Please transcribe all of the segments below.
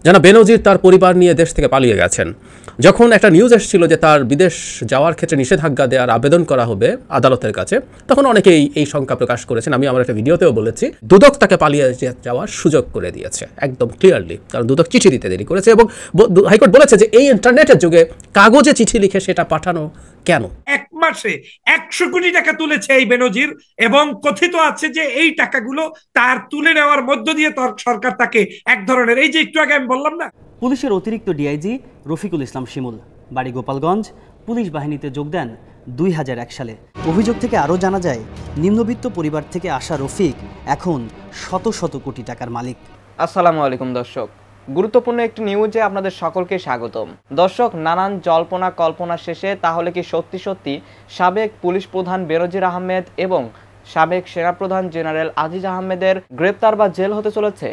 জানা বেনজির তার পরিবার নিয়ে দেশ থেকে পালিয়ে গেছেন। যখন একটা নিউজ এসেছিল যে তার বিদেশ যাওয়ার ক্ষেত্রে নিষেধাজ্ঞা দেওয়ার আবেদন করা হবে আদালতের কাছে, তখন অনেকেই এই শঙ্কা প্রকাশ করেছেন। আমি আমার একটা ভিডিওতেও বলেছি, দুদক তাকে পালিয়ে যাওয়ার সুযোগ করে দিয়েছে একদম ক্লিয়ারলি, কারণ দুদক চিঠি দিতে দেরি করেছে এবং হাইকোর্ট বলেছে যে এই ইন্টারনেটের যুগে কাগজে চিঠি লিখে সেটা পাঠানো কেন। এক মাসে 100 কোটি টাকা তুলেছে এই বেনজির, এবং কথিত আছে যে এই টাকাগুলো তার তুলে নেওয়ার মধ্য দিয়ে সরকার তাকে এক ধরনের, এই যে একটু আগে আমি বললাম না, পুলিশের অতিরিক্ত ডিআইজি রফিকুল ইসলাম শিমুল বাড়ি গোপালগঞ্জ, পুলিশ বাহিনীতে যোগ দেন 2001 সালে। অভিযোগ থেকে আরও জানা যায়, নিম্নবিত্ত পরিবার থেকে আসা রফিক এখন শত শত কোটি টাকার মালিক। আসসালামু আলাইকুম দর্শক, গুরুত্বপূর্ণ একটি নিউজে আপনাদের সকলকে স্বাগতম। দর্শক, নানান জল্পনা কল্পনা শেষে তাহলে কি সত্যি সত্যি সাবেক পুলিশ প্রধান বেনজির আহমেদ এবং সাবেক সেনাপ্রধান জেনারেল আজিজ আহমেদের গ্রেপ্তার বা জেল হতে চলেছে?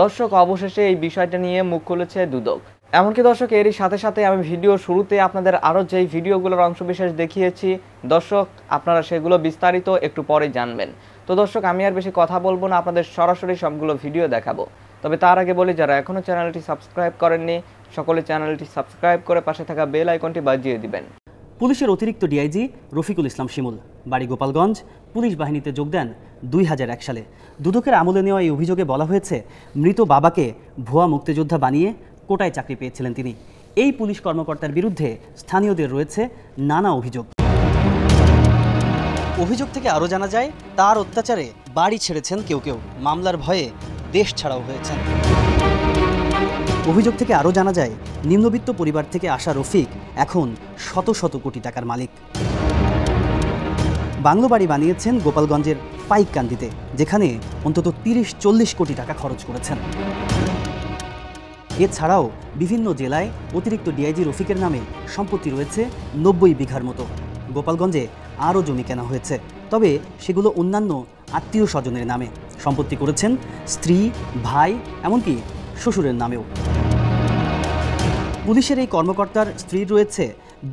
দর্শক, অবশেষে এই বিষয়টা নিয়ে মুখ খুলেছে দুদক। এমনকি দর্শক, এরই সাথে সাথে আমি ভিডিও শুরুতে আপনাদের আরও যেই ভিডিওগুলোর অংশবিশেষ দেখিয়েছি দর্শক, আপনারা সেগুলো বিস্তারিত একটু পরে জানবেন। তো দর্শক, আমি আর বেশি কথা বলবো না, আপনাদের সরাসরি সবগুলো ভিডিও দেখাবো। তবে তার আগে বলি, যারা এখনও চ্যানেলটি সাবস্ক্রাইব করেননি সকলে চ্যানেলটি সাবস্ক্রাইব করে পাশে থাকা বেল আইকনটি বাজিয়ে দিবেন। পুলিশের অতিরিক্ত ডিআইজি রফিকুল ইসলাম শিমুল বাড়ি গোপালগঞ্জ, পুলিশ বাহিনীতে যোগ দেন 2001 সালে। দুদকের আমলে নেওয়া এই অভিযোগে বলা হয়েছে, মৃত বাবাকে ভুয়া মুক্তিযোদ্ধা বানিয়ে কোটায় চাকরি পেয়েছিলেন তিনি। এই পুলিশ কর্মকর্তার বিরুদ্ধে স্থানীয়দের রয়েছে নানা অভিযোগ। অভিযোগ থেকে আরও জানা যায়, তার অত্যাচারে বাড়ি ছেড়েছেন কেউ কেউ, মামলার ভয়ে দেশ ছাড়াও হয়েছেন। অভিযোগ থেকে আরও জানা যায়, নিম্নবিত্ত পরিবার থেকে আসা রফিক এখন শত শত কোটি টাকার মালিক। বাংলো বাড়ি বানিয়েছেন গোপালগঞ্জের পাইককান্দিতে, যেখানে অন্তত 30-40 কোটি টাকা খরচ করেছেন। এছাড়াও বিভিন্ন জেলায় অতিরিক্ত ডিআইজি রফিকের নামে সম্পত্তি রয়েছে 90 বিঘার মতো। গোপালগঞ্জে আরও জমি কেনা হয়েছে, তবে সেগুলো অন্যান্য আত্মীয় স্বজনের নামে। সম্পত্তি করেছেন স্ত্রী, ভাই, এমনকি শ্বশুরের নামেও। পুলিশের এই কর্মকর্তার স্ত্রীর রয়েছে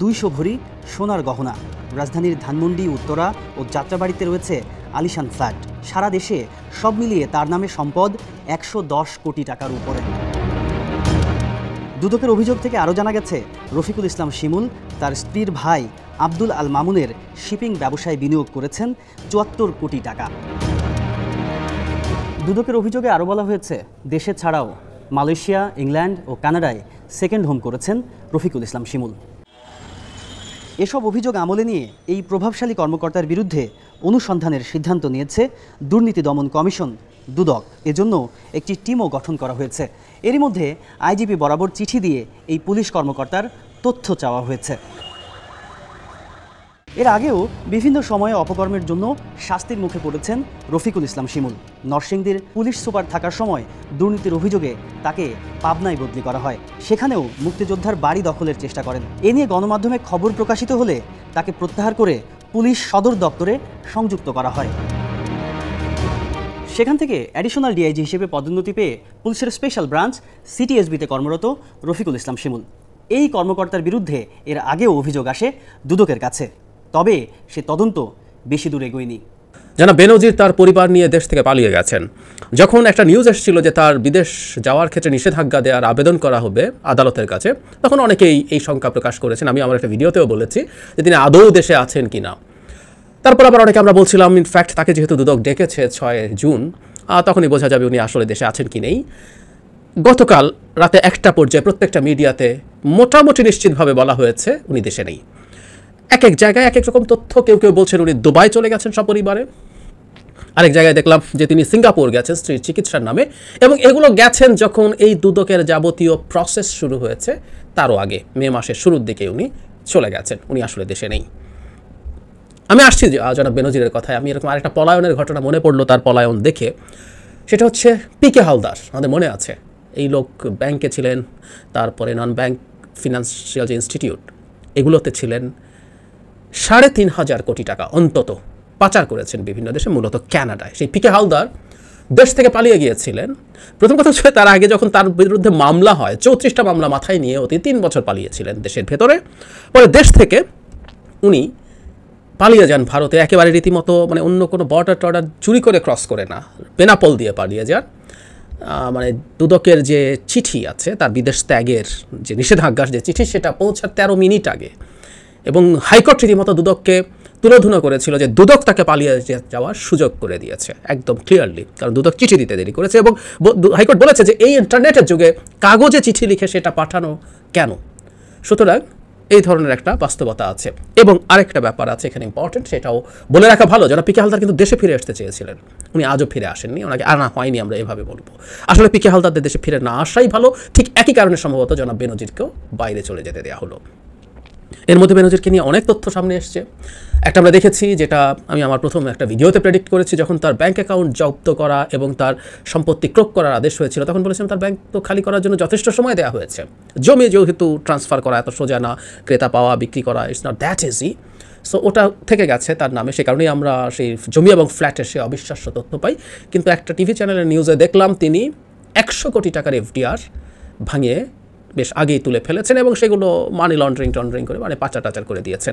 200 ভরি সোনার গহনা। রাজধানীর ধানমন্ডি, উত্তরা ও যাত্রাবাড়িতে রয়েছে আলিশান ফ্ল্যাট। সারা দেশে সব মিলিয়ে তার নামে সম্পদ 110 কোটি টাকার উপরে। দুদকের অভিযোগ থেকে আরও জানা গেছে, রফিকুল ইসলাম শিমুল তার স্ত্রীর ভাই আব্দুল আল মামুনের শিপিং ব্যবসায় বিনিয়োগ করেছেন 74 কোটি টাকা। দুদকের অভিযোগে আরও বলা হয়েছে, দেশে ছাড়াও মালয়েশিয়া, ইংল্যান্ড ও কানাডায় সেকেন্ড হোম করেছেন রফিকুল ইসলাম শিমুল। এসব অভিযোগ আমলে নিয়ে এই প্রভাবশালী কর্মকর্তার বিরুদ্ধে অনুসন্ধানের সিদ্ধান্ত নিয়েছে দুর্নীতি দমন কমিশন দুদক। এজন্য একটি টিমও গঠন করা হয়েছে। এরই মধ্যে আইজিপি বরাবর চিঠি দিয়ে এই পুলিশ কর্মকর্তার তথ্য চাওয়া হয়েছে। এর আগেও বিভিন্ন সময়ে অপকর্মের জন্য শাস্তির মুখে পড়েছেন রফিকুল ইসলাম শিমুল। নরসিংদীর পুলিশ সুপার থাকার সময় দুর্নীতির অভিযোগে তাকে পাবনায় বদলি করা হয়। সেখানেও মুক্তিযোদ্ধার বাড়ি দখলের চেষ্টা করেন। এ নিয়ে গণমাধ্যমে খবর প্রকাশিত হলে তাকে প্রত্যাহার করে পুলিশ সদর দপ্তরে সংযুক্ত করা হয়। সেখান থেকে অ্যাডিশনাল ডিআইজি হিসেবে পদোন্নতি পেয়ে পুলিশের স্পেশাল ব্রাঞ্চ সিটিএসবিতে কর্মরত রফিকুল ইসলাম শিমুল। এই কর্মকর্তার বিরুদ্ধে এর আগেও অভিযোগ আসে দুদকের কাছে, তবে সে তদন্ত বেশি দূর এগোয়নি। জানা বেনজির তার পরিবার নিয়ে দেশ থেকে পালিয়ে গেছেন। যখন একটা নিউজ এসেছিল যে তার বিদেশ যাওয়ার ক্ষেত্রে নিষেধাজ্ঞা দেওয়ার আবেদন করা হবে আদালতের কাছে, তখন অনেকেই এই শঙ্কা প্রকাশ করেছেন। আমি আমার একটা ভিডিওতেও বলেছি যে তিনি আদৌ দেশে আছেন কিনা। তারপর আবার অনেকে আমরা বলছিলাম, ইনফ্যাক্ট তাকে যেহেতু দুদক ডেকেছে 6 জুন, তখনই বোঝা যাবে উনি আসলে দেশে আছেন কি নেই। গতকাল রাতে 1টা পর্যায়ে প্রত্যেকটা মিডিয়াতে মোটামুটি নিশ্চিতভাবে বলা হয়েছে উনি দেশে নেই। এক এক জায়গায় এক এক রকম তথ্য। কেউ কেউ বলছেন উনি দুবাই চলে গেছেন সপরিবারে, আরেক জায়গায় দেখলাম যে তিনি সিঙ্গাপুর গেছেন স্ত্রীর চিকিৎসার নামে, এবং এগুলো গেছেন যখন এই দুদকের যাবতীয় প্রসেস শুরু হয়েছে তারও আগে, মে মাসের শুরুর দিকে উনি চলে গেছেন। উনি আসলে দেশে নেই। আমি আসছি জনাব বেনজিরের কথায়। আমি এরকম আরেকটা পলায়নের ঘটনা মনে পড়লো তার পলায়ন দেখে। সেটা হচ্ছে পিকে হালদার। আমাদের মনে আছে এই লোক ব্যাংকে ছিলেন, তারপরে নন ব্যাংক ফিনান্সিয়াল যে ইনস্টিটিউট এগুলোতে ছিলেন। 3,500 কোটি টাকা অন্তত পাচার করেছেন বিভিন্ন দেশে, মূলত কানাডায়। সেই পিকে হালদার দেশ থেকে পালিয়ে গিয়েছিলেন। প্রথম কথা হচ্ছে, তার আগে যখন তার বিরুদ্ধে মামলা হয়, 34টা মামলা মাথায় নিয়ে অতি 3 বছর পালিয়েছিলেন দেশের ভেতরে। পরে দেশ থেকে উনি পালিয়ে যান ভারতে, একেবারে রীতিমতো মানে অন্য কোনো বর্ডার টর্ডার চুরি করে ক্রস করে না, বেনাপোল দিয়ে পালিয়ে যান। মানে দুদকের যে চিঠি আছে তার বিদেশ ত্যাগের যে নিষেধাজ্ঞার যে চিঠি সেটা পৌঁছার 13 মিনিট আগে, এবং হাইকোর্ট রীতিমতো দুদককে তুলোধুনো করেছিল যে দুদক তাকে পালিয়ে যাওয়ার সুযোগ করে দিয়েছে একদম ক্লিয়ারলি, কারণ দুদক চিঠি দিতে দেরি করেছে। এবং হাইকোর্ট বলেছে যে এই ইন্টারনেটের যুগে কাগজে চিঠি লিখে সেটা পাঠানো কেন। সুতরাং এই ধরনের একটা বাস্তবতা আছে। এবং আরেকটা ব্যাপার আছে এখানে ইম্পর্টেন্ট, সেটাও বলে রাখা ভালো, যারা পিকে হালদার কিন্তু দেশে ফিরে আসতে চেয়েছিলেন, উনি আজও ফিরে আসেননি, ওনাকে আনা হয়নি, আমরা এভাবে বলবো। আসলে পিকে হালদারদের দেশে ফিরে না আসাই ভালো। ঠিক একই কারণে সম্ভবত জনাব বেনজিরকেও বাইরে চলে যেতে দেওয়া হলো। এর মধ্যে বেনজিরকে নিয়ে অনেক তথ্য সামনে এসছে। একটা আমরা দেখেছি, যেটা আমি আমার প্রথম একটা ভিডিওতে প্রেডিক্ট করেছি, যখন তার ব্যাঙ্ক অ্যাকাউন্ট জব্দ করা এবং তার সম্পত্তি ক্রোক করার আদেশ হয়েছিল, তখন বলেছিলাম তার ব্যাংক তো খালি করার জন্য যথেষ্ট সময় দেওয়া হয়েছে। জমি যেহেতু ট্রান্সফার করা এত সোজা না, ক্রেতা পাওয়া বিক্রি করা it's not that easy. So ওটা থেকে গেছে তার নামে, সে কারণেই আমরা সেই জমি এবং ফ্ল্যাটের সে অবিশ্বাস্য তথ্য পাই। কিন্তু একটা টিভি চ্যানেলের নিউজে দেখলাম তিনি 100 কোটি টাকার এফডিআর ভাঙিয়ে বেশ আগেই তুলে ফেলেছেন এবং সেগুলো মানি লন্ডারিং করে মানে পাচার টাচার করে দিয়েছেন।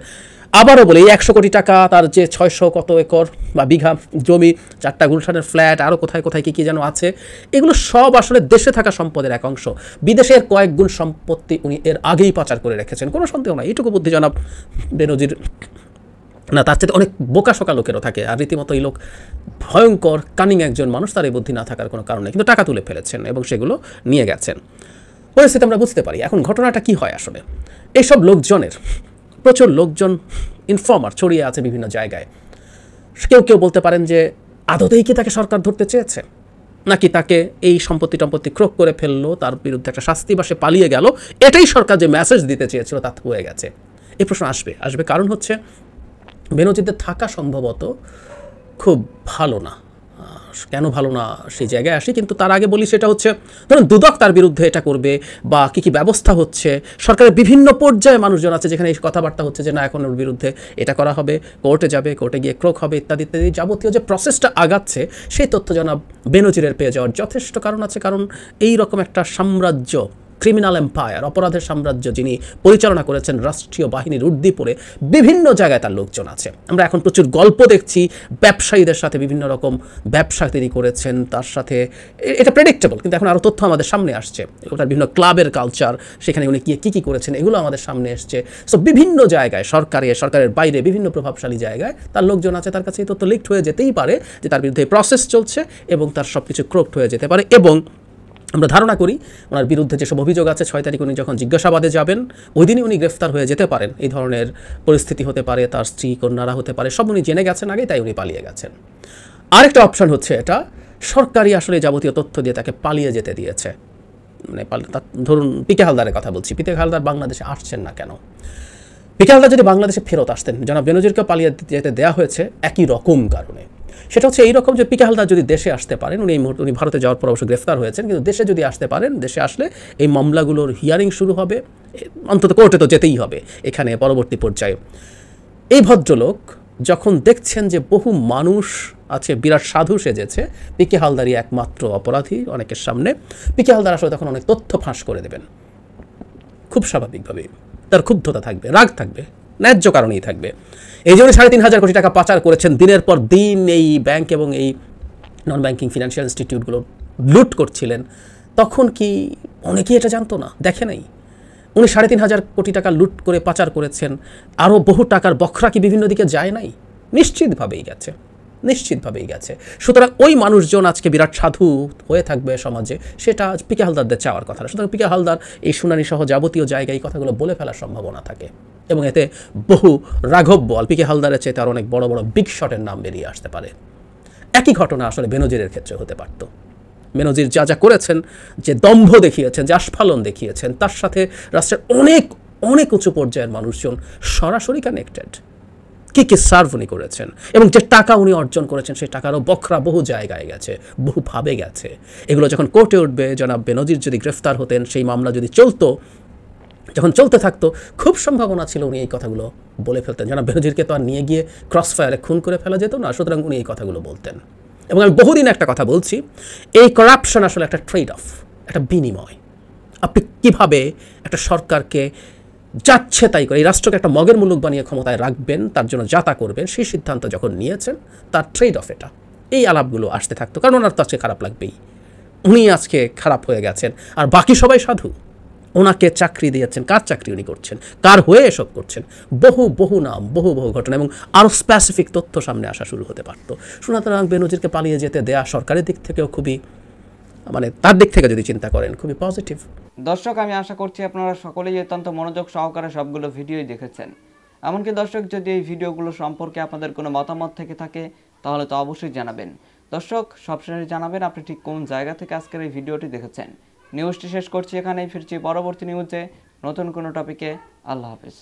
আবারও বলে এই 100 কোটি টাকা, তার যে 600 কত একর বা বিঘা জমি, 4টা গুলশানের ফ্ল্যাট, আরও কোথায় কোথায় কী যেন আছে, এগুলো সব আসলে দেশে থাকা সম্পদের এক অংশ। বিদেশের কয়েক গুণ সম্পত্তি উনি এর আগেই পাচার করে রেখেছেন, কোনো সন্দেহ নাই। এইটুকু বুদ্ধি জনাব বেনজির না, তার চেয়ে অনেক বোকাশোকা লোকেরও থাকে। আর রীতিমতো এই লোক ভয়ঙ্কর কানিং একজন মানুষ, তার এই বুদ্ধি না থাকার কোনো কারণ নেই। কিন্তু টাকা তুলে ফেলেছেন এবং সেগুলো নিয়ে গেছেন। পরিস্থিতি আমরা বুঝতে পারি। এখন ঘটনাটা কি হয় আসলে, এইসব লোকজনের প্রচুর লোকজন ইনফর্মার ছড়িয়ে আছে বিভিন্ন জায়গায়। কেউ কেউ বলতে পারেন যে আদতেই কি তাকে সরকার ধরতে চেয়েছে, নাকি তাকে এই সম্পত্তি ক্রোক করে ফেললো, তার বিরুদ্ধে একটা শাস্তি বা সে পালিয়ে গেল, এটাই সরকার যে মেসেজ দিতে চেয়েছিল তা হয়ে গেছে। এই প্রশ্ন আসবে। কারণ হচ্ছে বেনজিরদের থাকা সম্ভবত খুব ভালো না। কেন ভালো না সেই জায়গায় আসি, কিন্তু তার আগে বলি, সেটা হচ্ছে ধরুন দুদক তার বিরুদ্ধে এটা করবে বা কী ব্যবস্থা হচ্ছে, সরকারের বিভিন্ন পর্যায়ে মানুষজন আছে যেখানে এই কথাবার্তা হচ্ছে যে না এখন ওর বিরুদ্ধে এটা করা হবে, কোর্টে যাবে, কোর্টে গিয়ে ক্রোক হবে ইত্যাদি ইত্যাদি, যাবতীয় যে প্রসেসটা আগাচ্ছে সেই তথ্য জনাব বেনজিরের পেয়ে যাওয়ার যথেষ্ট কারণ আছে। কারণ এই রকম একটা সাম্রাজ্য, ক্রিমিনাল এম্পায়ার, অপরাধের সাম্রাজ্য যিনি পরিচালনা করেছেন রাষ্ট্রীয় বাহিনীর উর্দি পরে, বিভিন্ন জায়গায় তার লোকজন আছে। আমরা এখন প্রচুর গল্প দেখছি, ব্যবসায়ীদের সাথে বিভিন্ন রকম ব্যবসা তিনি করেছেন, তার সাথে এটা প্রেডিক্টেবল, কিন্তু এখন আরও তথ্য আমাদের সামনে আসছে। ওটার বিভিন্ন ক্লাবের কালচার, সেখানে উনি কী করেছেন এগুলো আমাদের সামনে এসছে। সো বিভিন্ন জায়গায়, সরকারের বাইরে বিভিন্ন প্রভাবশালী জায়গায় তার লোকজন আছে, তার কাছে এই তথ্য লিকড হয়ে যেতেই পারে যে তার বিরুদ্ধে প্রসেস চলছে এবং তার সব কিছু ক্রোকড হয়ে যেতে পারে। এবং আমরা ধারণা করি ওনার বিরুদ্ধে যেসব অভিযোগ আছে 6 তারিখ উনি যখন জিজ্ঞাসাবাদে যাবেন ওই দিনই উনি গ্রেফতার হয়ে যেতে পারেন। এই ধরনের পরিস্থিতি হতে পারে, তার স্ত্রী কন্যারা হতে পারে, সব উনি জেনে গেছেন আগে, তাই উনি পালিয়ে গেছেন। আরেকটা অপশন হচ্ছে এটা, সরকারি আসলে যাবতীয় তথ্য দিয়ে তাকে পালিয়ে যেতে দিয়েছে। মানে ধরুন পিকে হালদারের কথা বলছি, পিকে হালদার বাংলাদেশে আসছেন না কেন? পিকে হালদার যদি বাংলাদেশে ফেরত আসতেন, জনাব বেনজিরকে পালিয়ে যেতে দেওয়া হয়েছে একই রকম কারণে। সেটা হচ্ছে এইরকম যে পিকে হালদার যদি দেশে আসতে পারেন, উনি ভারতে যাওয়ার পর অবশ্য গ্রেফতার হয়েছেন, কিন্তু দেশে যদি আসতে পারেন, দেশে আসলে এই মামলাগুলোর হিয়ারিং শুরু হবে, অন্তত কোর্টে তো যেতেই হবে এখানে পরবর্তী পর্যায়ে। এই ভদ্রলোক যখন দেখছেন যে বহু মানুষ আছে বিরাট সাধু সেজেছে, পিকে হালদারই একমাত্র অপরাধী অনেকের সামনে, পিকে হালদার আসলে তখন অনেক তথ্য ফাঁস করে দেবেন। খুব স্বাভাবিকভাবেই তার ক্ষুব্ধতা থাকবে, রাগ থাকবে, ন্যায্য কারণেই থাকবে। এই জন্য 3,500 কোটি টাকা পাচার করেছেন, দিনের পর দিন এই ব্যাংক এবং এই নন ব্যাংকিং ফিনান্সিয়াল ইনস্টিটিউটগুলো লুট করছিলেন। তখন কি অনেকেই এটা জানতো না, দেখে নাই? উনি 3,500 কোটি টাকা লুট করে পাচার করেছেন, আরও বহু টাকার বখরা কি বিভিন্ন দিকে যায় নাই? নিশ্চিতভাবেই গেছে। সুতরাং ওই মানুষজন আজকে বিরাট সাধু হয়ে থাকবে সমাজে, সেটা পিকে হালদারদের চাওয়ার কথা না। সুতরাং পিকে হালদার এই শুনানি সহ যাবতীয় জায়গায় এই কথাগুলো বলে ফেলার সম্ভাবনা থাকে এবং এতে বহু রাঘব বল পিকে হালদারের চেয়ে তার অনেক বড় বড় বিগ শটের নাম বেরিয়ে আসতে পারে। একই ঘটনা আসলে বেনজিরের ক্ষেত্রে হতে পারত। বেনজির যা করেছেন, যে দম্ভ দেখিয়েছেন, যে আস্ফালন দেখিয়েছেন, তার সাথে রাষ্ট্রের অনেক উঁচু পর্যায়ের মানুষজন সরাসরি কানেক্টেড। কি সার্ভ উনি করেছেন এবং যে টাকা উনি অর্জন করেছেন সেই টাকারও বখরা বহু জায়গায় গেছে, বহুভাবে গেছে। এগুলো যখন কোর্টে উঠবে, জনাব বেনজির যদি গ্রেফতার হতেন, সেই মামলা যদি যখন চলতে থাকতো, খুব সম্ভাবনা ছিল উনি এই কথাগুলো বলে ফেলতেন। জনাব বেনজিরকে তো আর নিয়ে গিয়ে ক্রস ফায়ারে খুন করে ফেলা যেত না, সুতরাং উনি এই কথাগুলো বলতেন। এবং আমি বহুদিন একটা কথা বলছি, এই করাপশন আসলে একটা ট্রেড অফ, একটা বিনিময়। আপনি কিভাবে একটা সরকারকে যাচ্ছে তাই করে এই রাষ্ট্রকে একটা মগের মুলুক বানিয়ে ক্ষমতায় রাখবেন, তার জন্য যাতা করবেন, সেই সিদ্ধান্ত যখন নিয়েছেন, তার ট্রেড অফ এটা। এই আলাপগুলো আসতে থাকতো, কারণ ওনার তো আজকে খারাপ লাগবেই। উনি আজকে খারাপ হয়ে গেছেন আর বাকি সবাই সাধু। ওনাকে চাকরি দিয়েছেন, কার চাকরি উনি করছেন, কার হয়ে এসব করছেন, বহু বহু নাম, বহু বহু ঘটনা এবং আরও স্পেসিফিক তথ্য সামনে আসা শুরু হতে পারত। সুতরাং বেনজিরকে পালিয়ে যেতে দেয়া সরকারের দিক থেকেও খুবই, মানে তার দিক থেকে যদি চিন্তা করেন, খুবই পজিটিভ। দর্শক, আমি আশা করছি আপনারা সকলেই অত্যন্ত মনোযোগ সহকারে সবগুলো ভিডিওই দেখেছেন। এমনকি দর্শক, যদি এই ভিডিওগুলো সম্পর্কে আপনাদের কোনো মতামত থেকে থাকে তাহলে তো অবশ্যই জানাবেন। দর্শক, সবশেষে জানাবেন আপনি ঠিক কোন জায়গা থেকে আজকের এই ভিডিওটি দেখেছেন। নিউজটি শেষ করছি এখানেই, ফিরছি পরবর্তী নিউজে নতুন কোনো টপিকে। আল্লাহ হাফেজ।